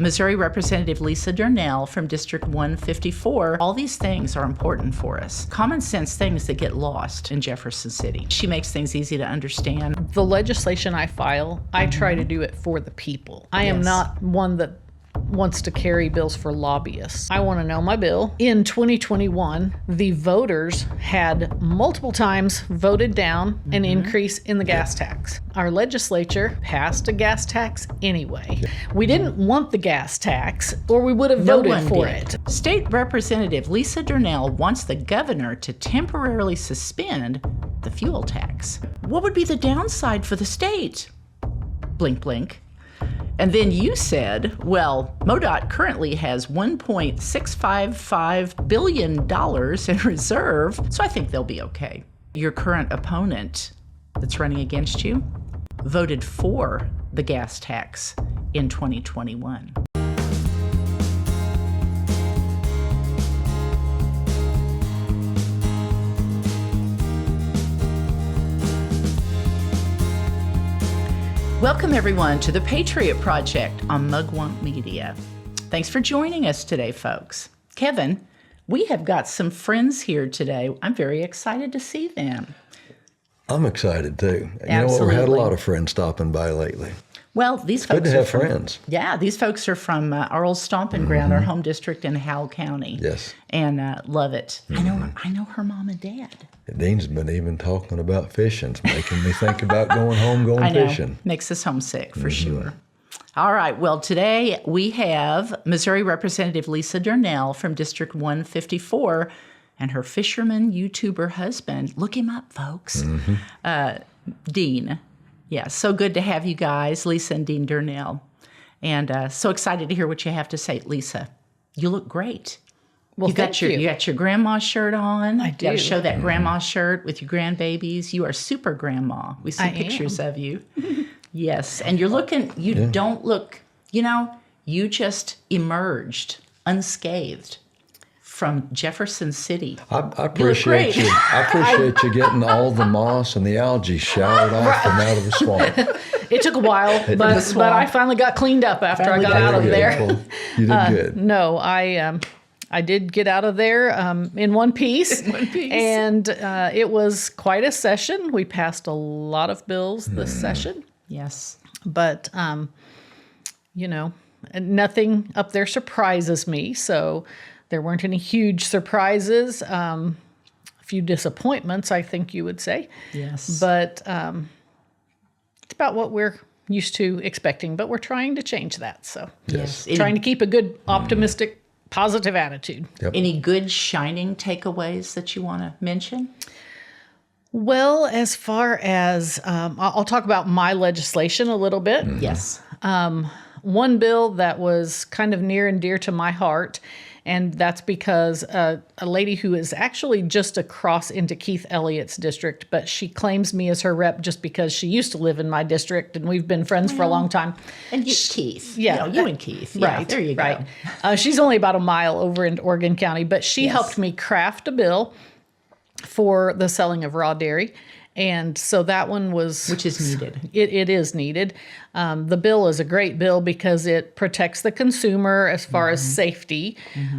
Missouri Representative Lisa Durnell from District 154. All these things are important for us. Common sense things that get lost in Jefferson City. She makes things easy to understand. The legislation I file, I try to do it for the people. I am not one that wants to carry bills for lobbyists. I want to know my bill. In 2021, the voters had multiple times voted down an increase in the gas tax. Our legislature passed a gas tax anyway. We didn't want the gas tax, or we would have voted for it. State Representative Lisa Durnell wants the governor to temporarily suspend the fuel tax. What would be the downside for the state? Blink, blink. And then you said, well, MoDOT currently has $1.655 billion in reserve, so I think they'll be okay. Your current opponent that's running against you voted for the gas tax in 2021. Welcome, everyone, to the Patriot Project on Mugwump Media. Thanks for joining us today, folks. Kevin, we have got some friends here today. I'm very excited to see them. I'm excited, too. Absolutely. You know what? We've had a lot of friends stopping by lately. Well, these folks good to have friends. Yeah, these folks are from our old stomping ground, our home district in Howell County. Yes. And love it. I know her mom and dad. Dean's been even talking about fishing. It's making me think about going home, fishing. Makes us homesick for sure. All right. Well, today we have Missouri Representative Lisa Durnell from District 154 and her fisherman YouTuber husband. Look him up, folks. Dean. Yeah, so good to have you guys, Lisa and Dean Durnell. And so excited to hear what you have to say. Lisa, you look great. Well, you got your grandma shirt on. I do. You got to show that grandma shirt with your grandbabies. You are super grandma. We see pictures of you. Yes, and you're looking, don't look, you just emerged unscathed from Jefferson City. I appreciate you. I appreciate you getting all the moss and the algae showered off from out of the swamp. It took a while, but I finally got cleaned up after I got out of there. Well, you did good. No, I did get out of there in one piece. And it was quite a session. We passed a lot of bills this session. Yes. But, nothing up there surprises me. So there weren't any huge surprises. A few disappointments, I think you would say. Yes. But it's about what we're used to expecting. But we're trying to change that. So Yes. trying to keep a good, optimistic, positive attitude. Yep. Any good shining takeaways that you want to mention? Well, as far as, I'll talk about my legislation a little bit. Yes. One bill that was kind of near and dear to my heart, and that's because a lady who is actually just across into Keith Elliott's district, but she claims me as her rep just because she used to live in my district, and we've been friends for a long time. And Keith. Yeah. You and Keith. Yeah, Right. there you go. Right. She's only about a mile over in Oregon County, but she helped me craft a bill for the selling of raw dairy. And so that one was... Which is needed. It is needed. The bill is a great bill because it protects the consumer as far as safety.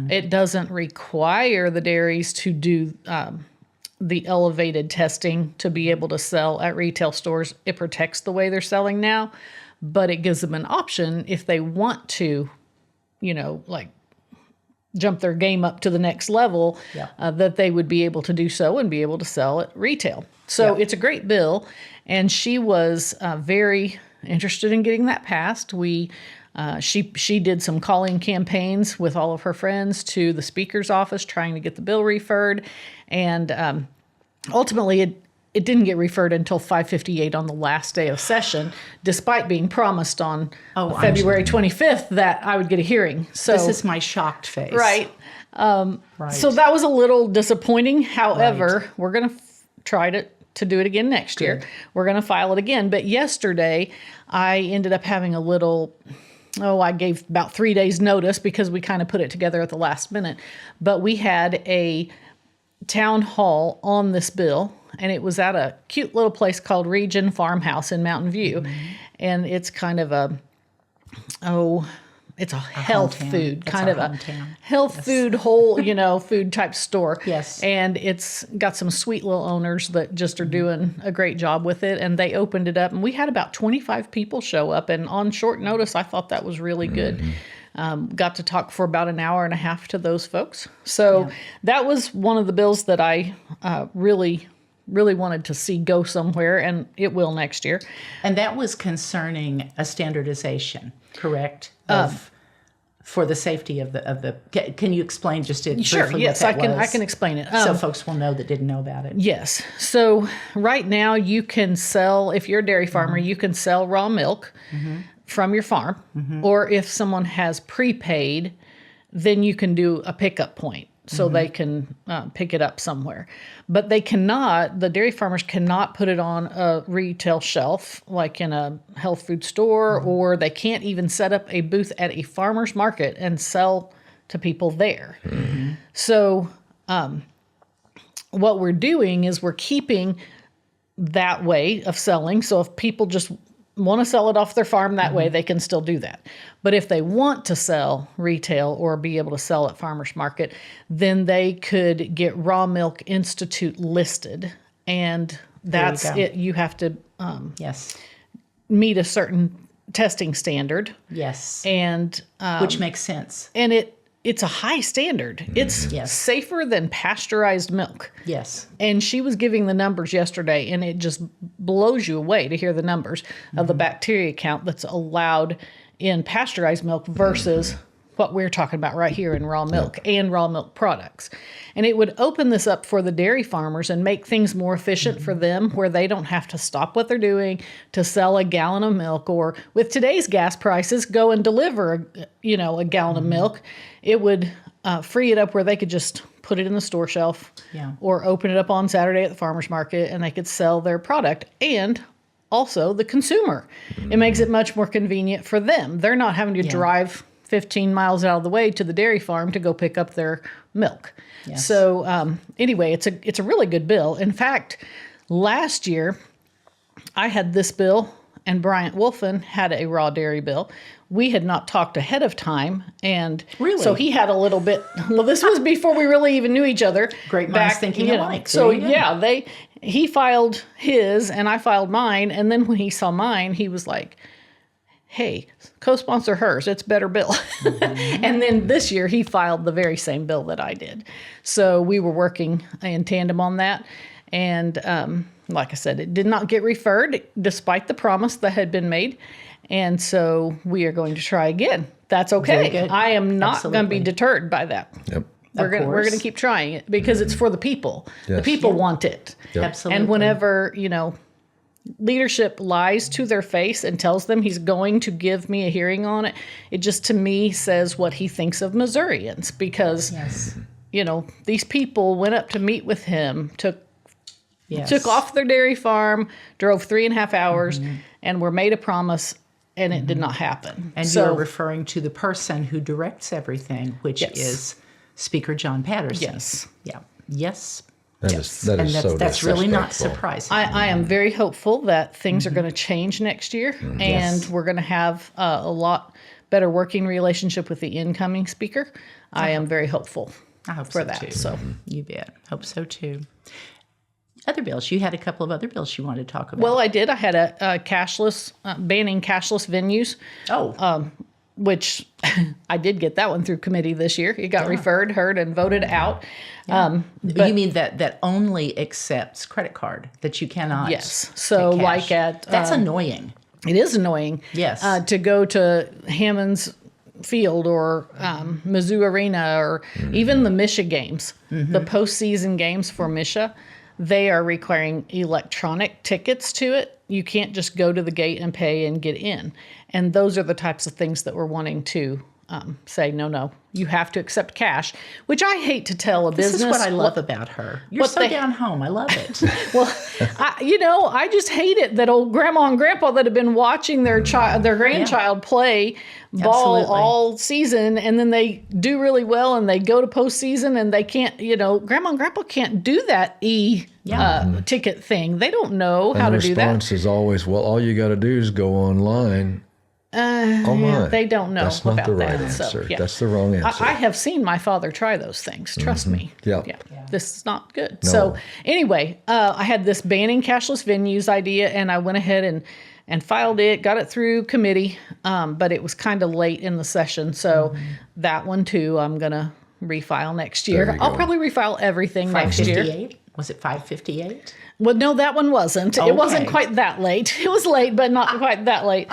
It doesn't require the dairies to do the elevated testing to be able to sell at retail stores. It protects the way they're selling now, but it gives them an option if they want to, jump their game up to the next level, that they would be able to do so and be able to sell at retail. So it's a great bill, and she was very interested in getting that passed. She did some calling campaigns with all of her friends to the speaker's office trying to get the bill referred, and ultimately it didn't get referred until 5:58 on the last day of session, despite being promised on February 25th that I would get a hearing. So This is my shocked face. Right. So that was a little disappointing. However, we're going to try to do it again next year. We're going to file it again. But yesterday, I ended up having a little... I gave about 3 days notice because we kind of put it together at the last minute. But we had a town hall on this bill, and it was at a cute little place called Region Farmhouse in Mountain View. And it's kind of it's a health hometown. food, That's kind our of a hometown. health food, whole, food type store. Yes. And it's got some sweet little owners that just are doing a great job with it. And they opened it up, and we had about 25 people show up. And on short notice, I thought that was really good. Got to talk for about an hour and a half to those folks. So that was one of the bills that I really wanted to see go somewhere, and it will next year. And that was concerning a standardization, correct? For the safety of the. Can you explain just Sure. briefly Yes, what that was? I can explain it. So folks will know that didn't know about it. Yes. So right now you can sell, if you're a dairy farmer, you can sell raw milk from your farm, or if someone has prepaid, then you can do a pickup point. So they can pick it up somewhere. But they cannot, the dairy farmers cannot put it on a retail shelf like in a health food store, or they can't even set up a booth at a farmer's market and sell to people there. So what we're doing is we're keeping that way of selling. So if people just want to sell it off their farm that way, they can still do that. But if they want to sell retail or be able to sell at farmers market, then they could get Raw Milk Institute listed, and that's it. You have to Yes. meet a certain testing standard. Yes. And Which makes sense. and it's a high standard. It's safer than pasteurized milk. Yes. And she was giving the numbers yesterday, and it just blows you away to hear the numbers of the bacteria count that's allowed in pasteurized milk versus what we're talking about right here in raw milk and raw milk products. And it would open this up for the dairy farmers and make things more efficient for them, where they don't have to stop what they're doing to sell a gallon of milk, or with today's gas prices, go and deliver a gallon of milk. It would free it up where they could just put it in the store shelf or open it up on Saturday at the farmer's market, and they could sell their product. And also the consumer. It makes it much more convenient for them. They're not having to drive 15 miles out of the way to the dairy farm to go pick up their milk. Yes. So anyway, it's a really good bill. In fact, last year I had this bill and Bryant Wolfen had a raw dairy bill. We had not talked ahead of time, and so he had a little bit. Well, this was before we really even knew each other. Great minds thinking alike. So he filed his and I filed mine, and then when he saw mine, he was like, "Hey, co-sponsor hers. It's a better bill." And then this year he filed the very same bill that I did. So we were working in tandem on that, and like I said, it did not get referred despite the promise that had been made. And so we are going to try again. That's okay. I am not going to be deterred by that. Yep. We're going to keep trying it because it's for the people. Yes. The people want it. Yep. Absolutely. And whenever, leadership lies to their face and tells them he's going to give me a hearing on it, it just to me says what he thinks of Missourians, because these people went up to meet with him, took off their dairy farm, drove 3.5 hours, and were made a promise, and it did not happen. And you're referring to the person who directs everything, which is Speaker John Patterson. Yes. Yeah. Yes. That's really not surprising. I am very hopeful that things are going to change next year, and we're going to have a lot better working relationship with the incoming speaker. I am very hopeful for that. Too. So you bet. Hope so too. Other bills. You had a couple of other bills you wanted to talk about. Well, I did. I had a cashless, banning cashless venues. Which I did get that one through committee this year. It got referred, heard, and voted out. But you mean that only accepts credit card, that you cannot? Yes. So like that's annoying. It is annoying. Yes. To go to Hammond's Field or Mizzou Arena or even the Misha games, the postseason games for Misha, they are requiring electronic tickets to it. You can't just go to the gate and pay and get in. And those are the types of things that we're wanting to say, no, you have to accept cash, which I hate to tell a business. This is what I love about her. You're so down home. I love it. Well, I just hate it that old grandma and grandpa that have been watching their grandchild play ball all season, and then they do really well and they go to postseason and they can't, grandma and grandpa can't do that ticket thing. They don't know how to do that. And the response is always, well, all you got to do is go online Oh my. They don't know That's not about the right that. answer. So, yeah. That's the wrong answer. I have seen my father try those things. Trust me. Yep. Yeah. This is not good. No. So anyway, I had this banning cashless venues idea, and I went ahead and filed it, got it through committee, but it was kind of late in the session. So that one too, I'm going to refile next year. There you I'll go. probably refile everything next year. 558? Was it 558? Well, no, that one wasn't. Okay. It wasn't quite that late. It was late, but not quite that late.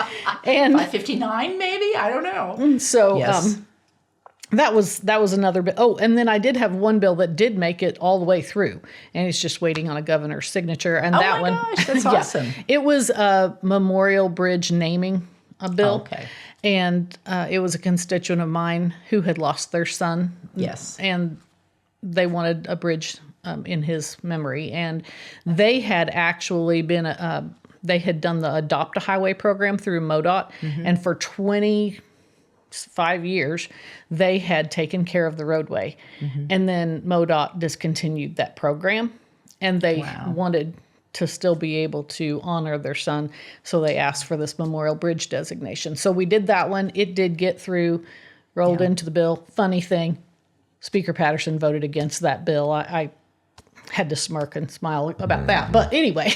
And 559 maybe? I don't know. so Yes. that was another bill. Oh, and then I did have one bill that did make it all the way through, and it's just waiting on a governor's signature. And that my one, gosh, that's awesome. It was a Memorial Bridge naming a bill. Okay. And it was a constituent of mine who had lost their son. Yes. And they wanted a bridge in his memory. And they had actually been, they had done the Adopt a Highway program through MoDOT. And for 25 years, they had taken care of the roadway. And then MoDOT discontinued that program. And they wanted to still be able to honor their son. So they asked for this Memorial Bridge designation. So we did that one. It did get through, rolled into the bill. Funny thing, Speaker Patterson voted against that bill. I had to smirk and smile about that. But anyway.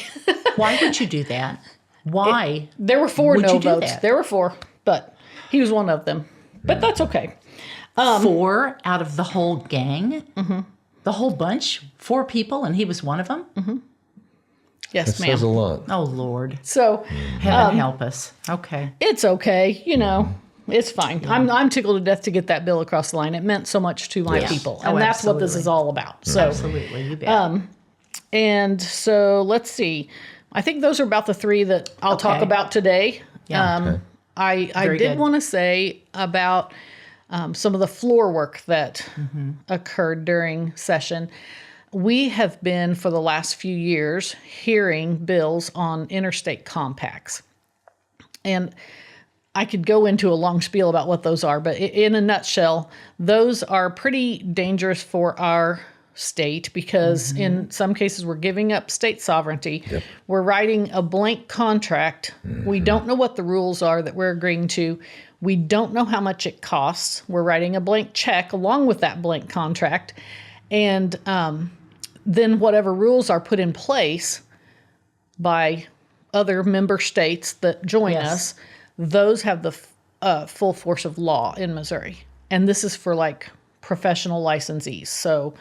Why would you do that? Why? There were 4 Would no you do votes. that? There were 4, but he was one of them. But that's okay. 4 out of the whole gang? The whole bunch? 4 people and he was one of them? Yes, That ma'am. says a lot. Oh, Lord. So Heaven help us. Okay. it's okay. You know, it's fine. I'm tickled to death to get that bill across the line. It meant so much to my people. And Oh, that's what this absolutely. is all about. So, Absolutely. You bet. and so let's see. I think those are about the 3 that I'll talk Okay. about today. Yeah. Okay. I Very did good. want to say about some of the floor work that occurred during session. We have been, for the last few years, hearing bills on interstate compacts. And I could go into a long spiel about what those are, but in a nutshell, those are pretty dangerous for our state because in some cases we're giving up state sovereignty. We're writing a blank contract. We don't know what the rules are that we're agreeing to. We don't know how much it costs. We're writing a blank check along with that blank contract. And then whatever rules are put in place by other member states that join Yes. us, those have the full force of law in Missouri. And this is for like professional licensees. So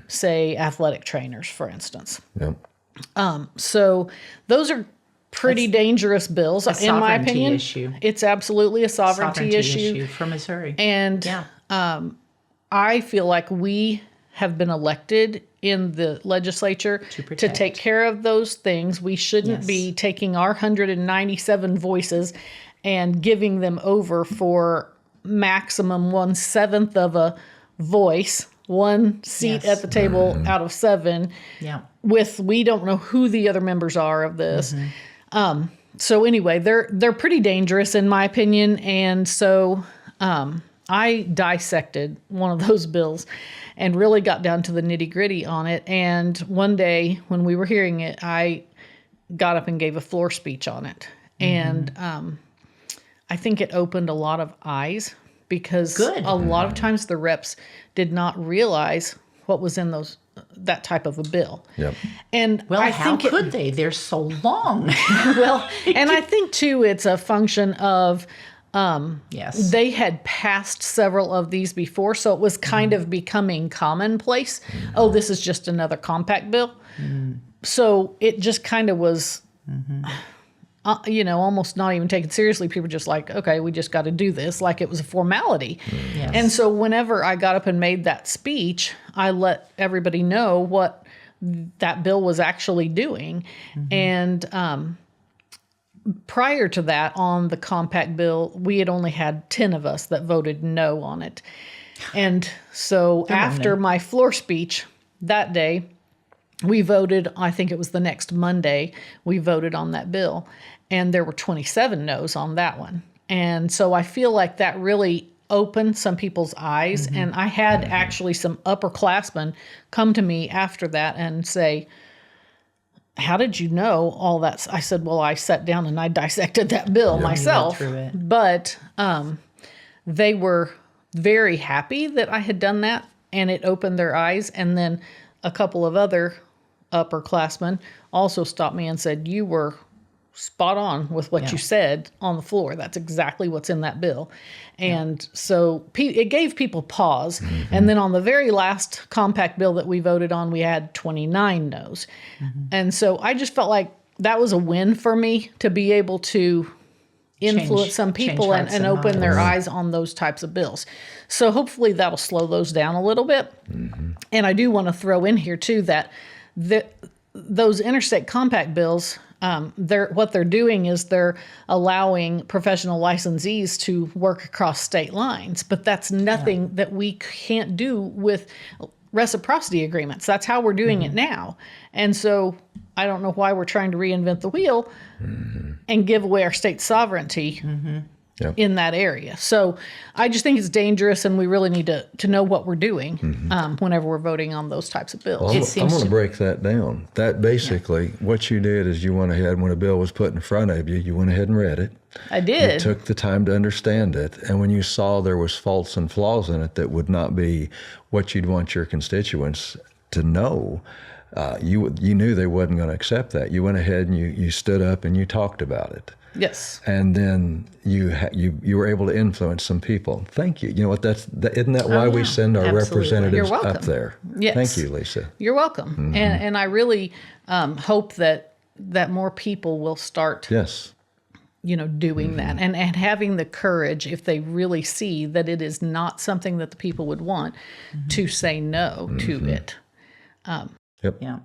say athletic trainers, for instance. Yep. So those are pretty dangerous bills, in my sovereignty opinion. issue. It's absolutely a sovereignty issue. for Missouri. And yeah. I feel like we have been elected in the legislature to protect. take care of those things. We shouldn't Yes. be taking our 197 voices and giving them over for maximum 1/7 of a voice, 1 seat Yes. at the table out of 7. Yeah. With we don't know who the other members are of this. So anyway, they're pretty dangerous in my opinion, and so I dissected one of those bills and really got down to the nitty gritty on it. And one day when we were hearing it, I got up and gave a floor speech on it, and I think it opened a lot of eyes because Good. a lot of times the reps did not realize what was in that type of a bill. Yep. And Well, I how think could they? They're so long. well, and I think too, it's a function of Yes. they had passed several of these before, so it was kind of becoming commonplace. Oh, this is just another compact bill. So it just kind of was, almost not even taken seriously. People were just like, okay, we just got to do this, like it was a formality. Yes. And so whenever I got up and made that speech, I let everybody know what that bill was actually doing. And prior to that, on the compact bill, we had only had 10 of us that voted no on it. And so after my floor speech that day, we voted, I think it was the next Monday, we voted on that bill. And there were 27 no's on that one. And so I feel like that really opened some people's eyes. And I had actually some upperclassmen come to me after that and say, how did you know all that? I said, well, I sat down and I dissected that bill myself. You went through it. But they were very happy that I had done that, and it opened their eyes. And then a couple of other upperclassmen also stopped me and said, you were spot on with what you said on the floor. That's exactly what's in that bill. And so it gave people pause. And then on the very last compact bill that we voted on, we had 29 no's. And so I just felt like that was a win for me to be able to influence some people and open their eyes on those types of bills. So hopefully that'll slow those down a little bit. And I do want to throw in here too that those interstate compact bills, what they're doing is they're allowing professional licensees to work across state lines, but that's nothing that we can't do with reciprocity agreements. That's how we're doing it now. And so I don't know why we're trying to reinvent the wheel and give away our state sovereignty in that area. So I just think it's dangerous, and we really need to know what we're doing whenever we're voting on those types of bills. Well, I'm going to break that down. That basically, what you did is you went ahead, when a bill was put in front of you, you went ahead and read it. I did. You took the time to understand it. And when you saw there was faults and flaws in it that would not be what you'd want your constituents to know, you knew they wasn't going to accept that. You went ahead and you stood up and you talked about it. Yes. And then you were able to influence some people. Thank you. You know what? Isn't that why we send our representatives up there? Yes. Thank you, Lisa. You're welcome. And I really hope that more people will start. Yes. Doing that and having the courage, if they really see that it is not something that the people would want, to say no to it. Yep. Yeah.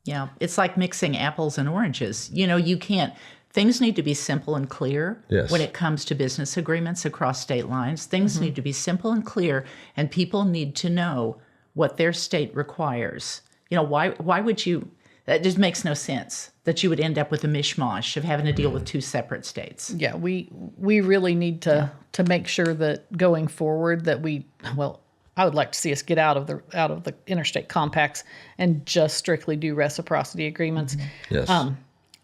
Yeah. It's like mixing apples and oranges. You can't. Things need to be simple and clear when it comes to business agreements across state lines. Things need to be simple and clear, and people need to know what their state requires. Why would you? That just makes no sense that you would end up with a mishmash of having to deal with two separate states. Yeah, we really need to make sure that going forward that I would like to see us get out of the interstate compacts and just strictly do reciprocity agreements. Yes.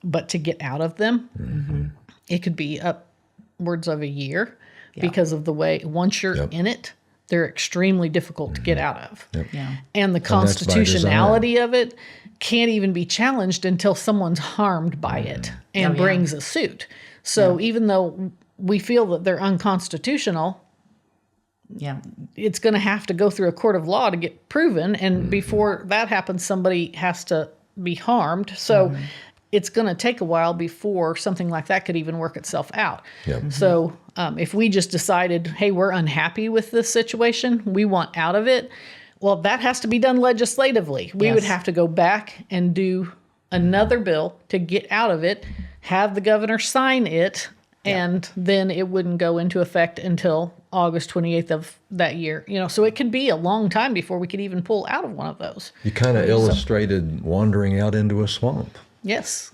But to get out of them, it could be upwards of a year because of the way, once you're in it, they're extremely difficult to get out of. Yeah. And the constitutionality of it can't even be challenged until someone's harmed by it and brings a suit. So even though we feel that they're unconstitutional, it's going to have to go through a court of law to get proven. And before that happens, somebody has to be harmed. So it's going to take a while before something like that could even work itself out. Yep. So if we just decided, hey, we're unhappy with this situation, we want out of it, well, that has to be done legislatively. We would have to go back and do another bill to get out of it, have the governor sign it, and then it wouldn't go into effect until August 28th of that year. So it could be a long time before we could even pull out of one of those. You kind of illustrated wandering out into a swamp. Yes.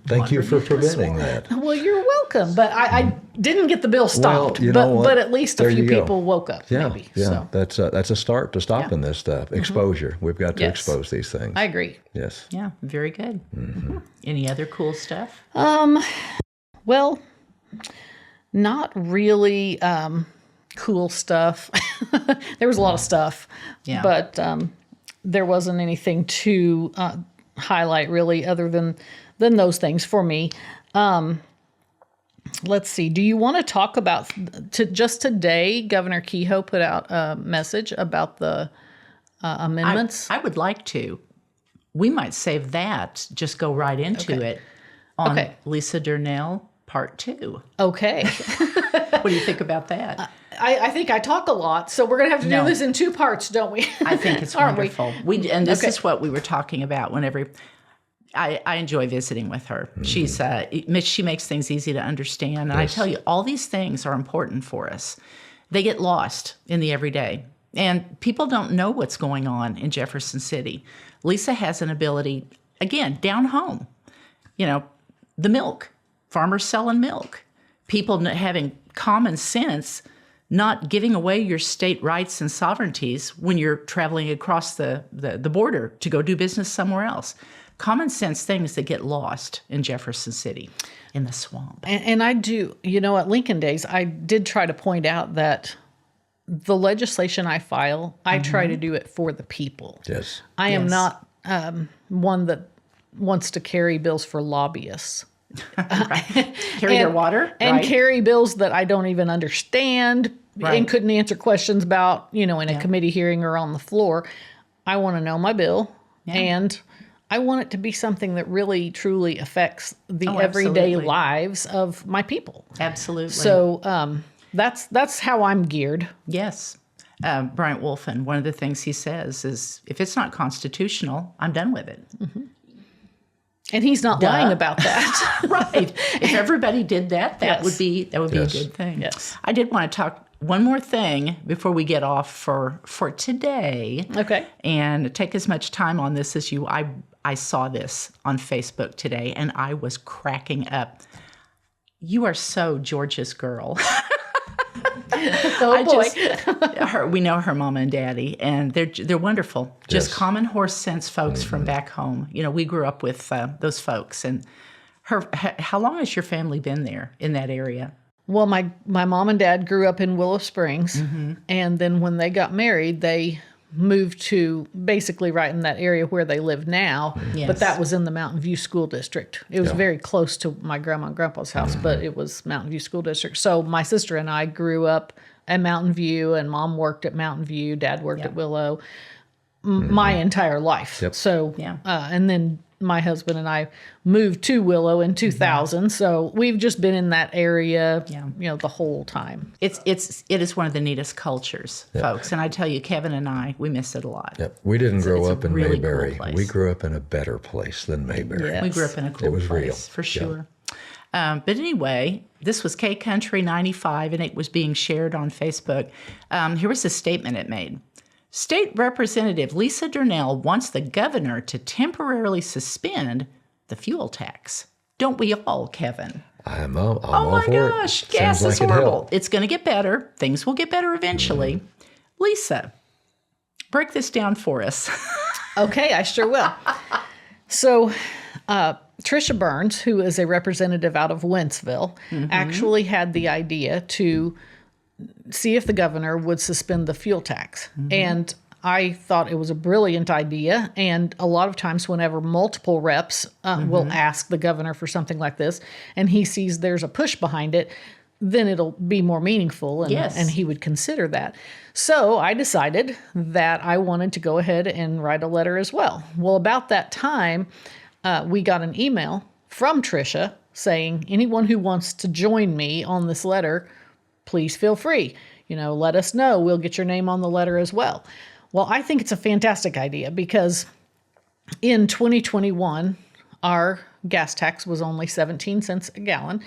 Thank you for preventing that. Well, you're welcome. But I didn't get the bill stopped. Well, but at least a few people woke up. Yeah, maybe. Yeah. So. That's a start to stopping this stuff. Exposure. We've got to expose these things. I agree. Yes. Yeah, very good. Any other cool stuff? Well, not really cool stuff. There was a lot of stuff. Yeah. But there wasn't anything to highlight really other than those things for me. Let's see. Do you want to talk about just today? Governor Kehoe put out a message about the amendments. I would like to. We might save that. Just go right into it on Lisa Durnell Part 2. Okay. What do you think about that? I think I talk a lot, so we're going to have to do this in 2 parts, don't we? I think it's wonderful. And this is what we were talking about whenever I enjoy visiting with her. She makes things easy to understand. And I tell you, all these things are important for us. They get lost in the everyday. And people don't know what's going on in Jefferson City. Lisa has an ability, again, down home. The milk, farmers selling milk, people having common sense, not giving away your state rights and sovereignties when you're traveling across the border to go do business somewhere else. common sense things that get lost in Jefferson City in the swamp. And I do, at Lincoln Days, I did try to point out that the legislation I file, I try to do it for the people. Yes. I am not one that wants to carry bills for lobbyists. Carry their water. And carry bills that I don't even understand and couldn't answer questions about, in a committee hearing or on the floor. I want to know my bill, and I want it to be something that really, truly affects the everyday lives of my people. Absolutely. So that's how I'm geared. Yes. Bryant Wolfen, one of the things he says is, if it's not constitutional, I'm done with it. Mm-hmm. And he's not lying about that. Right. If everybody did that, that would be a good thing. Yes. I did want to talk one more thing before we get off for today. Okay. And take as much time on this as you. I saw this on Facebook today, and I was cracking up. You are so Georgia's girl. Oh boy. We know her mama and daddy, and they're wonderful. Just common horse sense folks from back home. We grew up with those folks. And how long has your family been there in that area? Well, my mom and dad grew up in Willow Springs, and then when they got married, they moved to basically right in that area where they live now. Yes. But that was in the Mountain View School District. It was very close to my grandma and grandpa's house, but it was Mountain View School District. So my sister and I grew up at Mountain View, and Mom worked at Mountain View, Dad worked at Willow my entire life. Yep. So, and then my husband and I moved to Willow in 2000. So we've just been in that area, the whole time. It is one of the neatest cultures, folks. And I tell you, Kevin and I, we miss it a lot. Yep. We didn't grow up in really Mayberry. cool place. We grew up in a better place than Mayberry. Yes. We grew up in a cool was place, real. for sure. But anyway, this was K Country 95, and it was being shared on Facebook. Here was a statement it made. State Representative Lisa Durnell wants the governor to temporarily suspend the fuel tax. Don't we all, Kevin? I'm all Oh my for gosh, it. gas Sounds is like it horrible. helped. It's going to get better. Things will get better eventually. Lisa, break this down for us. Okay, I sure will. So, Tricia Burns, who is a representative out of Wentzville, actually had the idea to see if the governor would suspend the fuel tax. And I thought it was a brilliant idea. And a lot of times whenever multiple reps will ask the governor for something like this, and he sees there's a push behind it, then it'll be more meaningful, and he would consider that. So I decided that I wanted to go ahead and write a letter as well. Well, about that time, we got an email from Tricia saying, anyone who wants to join me on this letter, please feel free. Let us know. We'll get your name on the letter as well. Well, I think it's a fantastic idea because in 2021, our gas tax was only 17 cents a gallon.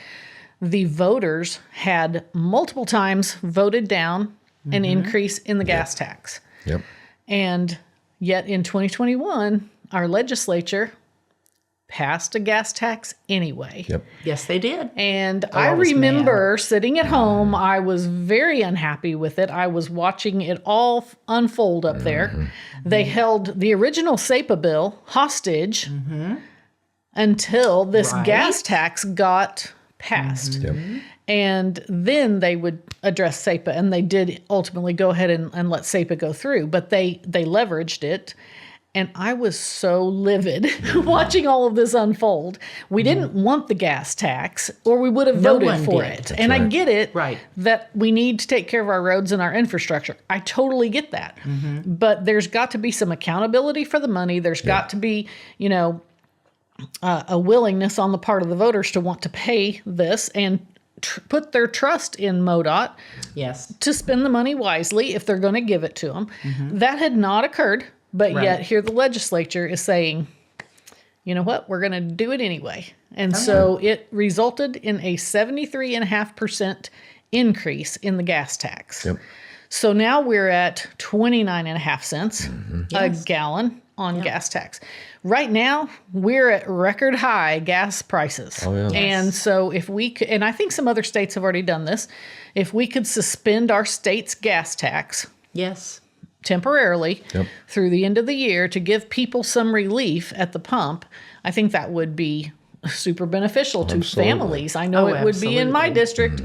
The voters had multiple times voted down an increase in the gas tax. Yep. And yet in 2021, our legislature passed a gas tax anyway. Yep. Yes, they did. And I remember sitting at home, I was very unhappy with it. I was watching it all unfold up there. They held the original SEPA bill hostage until this gas tax got passed. Yep. And then they would address SEPA, and they did ultimately go ahead and let SEPA go through, but they leveraged it. And I was so livid watching all of this unfold. We didn't want the gas tax, or we would have voted for it. And I get it that we need to take care of our roads and our infrastructure. I totally get that. But there's got to be some accountability for the money. There's got to be, a willingness on the part of the voters to want to pay this and put their trust in MoDOT to spend the money wisely if they're going to give it to them. That had not occurred. But yet here the legislature is saying, you know what, we're going to do it anyway. And so it resulted in a 73.5% increase in the gas tax. Yep. So now we're at 29.5 cents a gallon on gas tax. Right now, we're at record high gas prices. Oh, yeah. And so if we could, and I think some other states have already done this, if we could suspend our state's gas tax temporarily through the end of the year to give people some relief at the pump, I think that would be super beneficial to families. I know it would be in my district.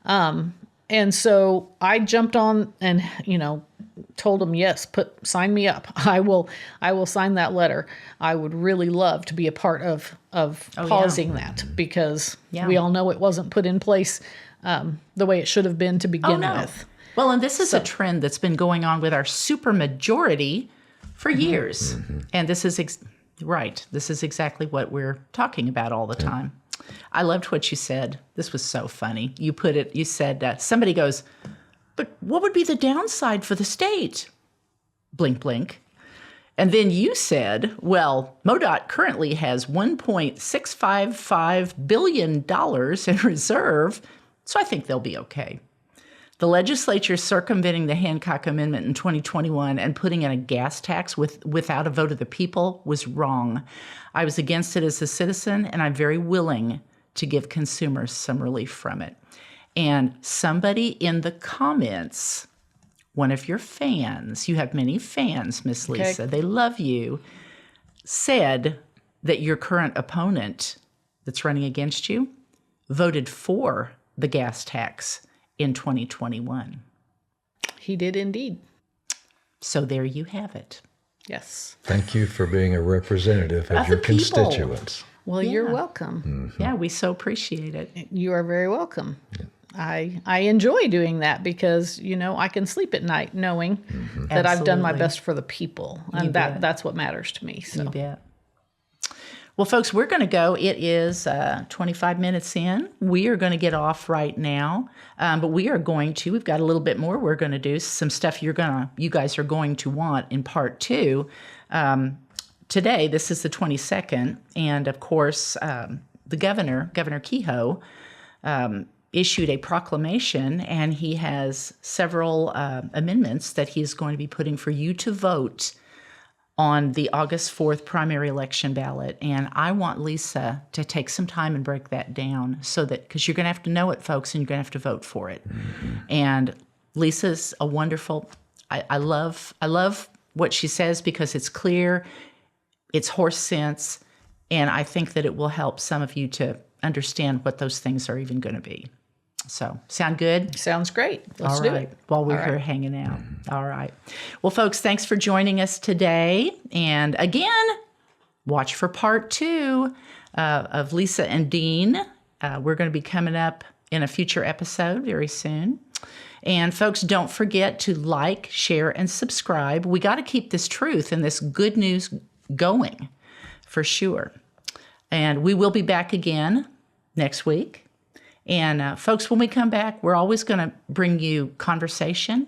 And so I jumped on and, told them, yes, sign me up. I will sign that letter. I would really love to be a part of pausing that, because we all know it wasn't put in place the way it should have been to begin with. Well, and this is a trend that's been going on with our supermajority for years. And this is right. This is exactly what we're talking about all the time. I loved what you said. This was so funny. You said, somebody goes, but what would be the downside for the state? Blink, blink. And then you said, well, MoDOT currently has $1.655 billion in reserve, so I think they'll be okay. The legislature circumventing the Hancock Amendment in 2021 and putting in a gas tax without a vote of the people was wrong. I was against it as a citizen, and I'm very willing to give consumers some relief from it. And somebody in the comments, one of your fans, you have many fans, Miss Lisa, they love you, said that your current opponent that's running against you voted for the gas tax in 2021. He did indeed. So there you have it. Yes. Thank you for being a representative of your constituents. Well, you're welcome. Yeah, we so appreciate it. You are very welcome. I enjoy doing that because, I can sleep at night knowing that I've done my best for the people. And that's what matters to me. So. You bet. Well, folks, we're going to go. It is 25 minutes in. We are going to get off right now, but we've got a little bit more we're going to do, some stuff you guys are going to want in part 2. Today, this is the 22nd, and of course, the Governor Kehoe, issued a proclamation, and he has several amendments that he's going to be putting for you to vote on the August 4th primary election ballot. And I want Lisa to take some time and break that down because you're going to have to know it, folks, and you're going to have to vote for it. And Lisa's a wonderful, I love what she says because it's clear, it's horse sense, and I think that it will help some of you to understand what those things are even going to be. So, sound good? Sounds great. Let's do it. While we're here hanging out. All right. Well, folks, thanks for joining us today. And again, watch for part 2 of Lisa and Dean. We're going to be coming up in a future episode very soon. And folks, don't forget to like, share, and subscribe. We got to keep this truth and this good news going for sure. And we will be back again next week. And folks, when we come back, we're always going to bring you conversation.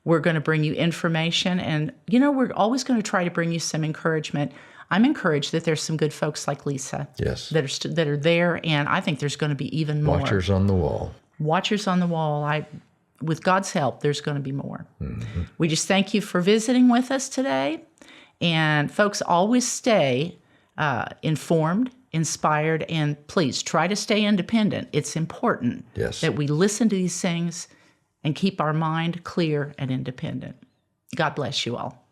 We're going to bring you information. And, we're always going to try to bring you some encouragement. I'm encouraged that there's some good folks like Lisa that are there. And I think there's going to be even more. Watchers on the wall. Watchers on the wall. With God's help, there's going to be more. We just thank you for visiting with us today. And folks, always stay informed, inspired, and please try to stay independent. It's important that we listen to these things and keep our mind clear and independent. God bless you all.